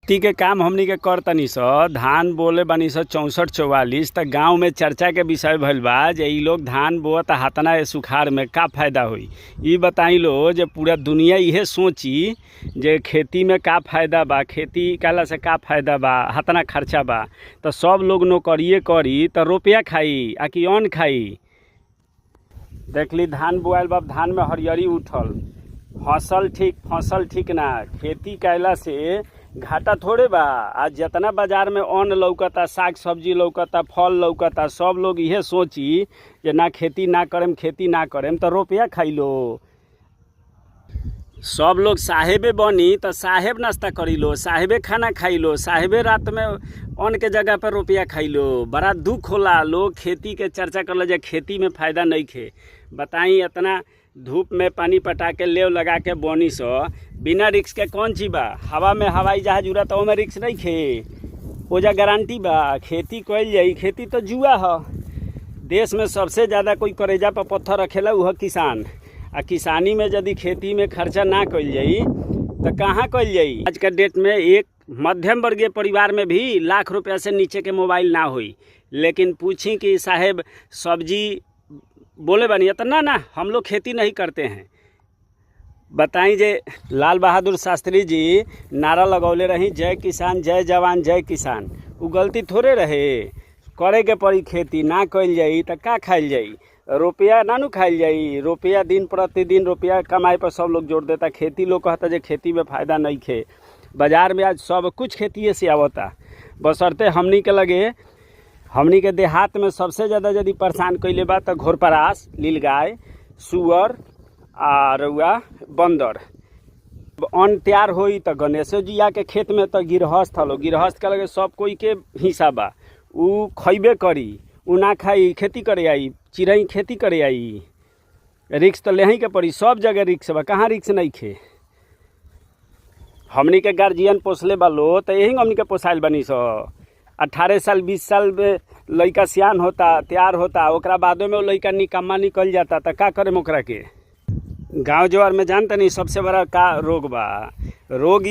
खेती के काम हमनी के कर तनी स धान बोले बानी स 64-44 त गाँव में चर्चा के विषय भइल बा जे इ लोग धान बोअत हातना सुखाड़ में का फायदा होई। इ बताई लो जे पूरा दुनिया इहे सोची जे खेती में का फायदा बा, खेती कला से का फायदा बा, हातना खर्चा बा, त सब लोग नौकरिए करी त रुपया खाई आ कि अन्न खाई। देखली धान बोआल बा, धान में हरियरी उठल, फसल ठीक ना। खेती कैला से घाटा थोड़े बा। आज जितना बाजार में अन्न लौकता, साग सब्जी लौकता, फल लौकता, सब लोग इहे सोची जे ना खेती ना करेम तो रुपया खाइलो। सब लोग साहेबे बनी तो साहेब नाश्ता करिलो, साहेबे खाना खाइलो, साहेबे रात में अन्न के जगह पर रुपया खाइलो। बड़ा दुख होला। लोग खेती के चर्चा करला जे खेती में फायदा नहीं खे। बताई इतना धूप में पानी पटा के लेव लगा के बोनी सो बिना रिक्स के कौन चीज बा। हवा में हवाई जहाज उड़त ओमे रिक्स नहीं खे, ओजा गारंटी बा। खेती कइल जाई, खेती तो जुआ ह। देश में सबसे ज़्यादा कोई करेजा पर पत्थर रखेला वह किसान। आ किसानी में यदि खेती में खर्चा ना कइल जाई तो कहाँ कइल जाई। आज के डेट में एक मध्यम वर्गीय परिवार में भी लाख रुपया से नीचे के मोबाइल ना होई। लेकिन पूछी कि साहेब सब्जी बोले बनी इतना ना, हम लोग खेती नहीं करते हैं। बताई जे लाल बहादुर शास्त्री जी नारा लगौले रही जय किसान जय जवान जय किसान। वो गलती थोड़े रहे। करे के पड़ी खेती, ना कइल जाई तो का खाइल जाई। रुपया ना नु खाइल जाई। रुपया दिन प्रतिदिन रुपया कमाए पर सब लोग जोड़ देता। खेती लोग कहता जे खेती में फायदा नहीं खे। बाजार में आज सब कुछ खेतीये से आवता। बशर्ते हमनी के लगे, हमनी के देहात में सबसे ज़्यादा यदि परेशान कइले बा तो घोरपरास, नीलगाय, सुअर और बंदर। अन्न तैयार होई तो गणेशो जी आके खेत में तो गिरहस्थ हलो, गिरहस्थ के लगे सब कोई के हिस्सा बा। उ खइबे करी, उ ना खाई खेती करे आई, चिड़ई खेती करे आई। रिक्स तो लेही के पड़ी, सब जगह रिक्स बा, कहाँ रिक्स नहीं खे। हमनी के गार्जियन पोसले बा लो तो यही हमनी के पोसाइल बनी सो। 18 साल 20 साल में लड़का सियान होता, तैयार होता, ओकरा बादो में वो लड़का निकम्मा निकल जाता तो का करे ओकरा के। गाँव जवार में जानते नहीं सबसे बड़ा का रोग बा। रोग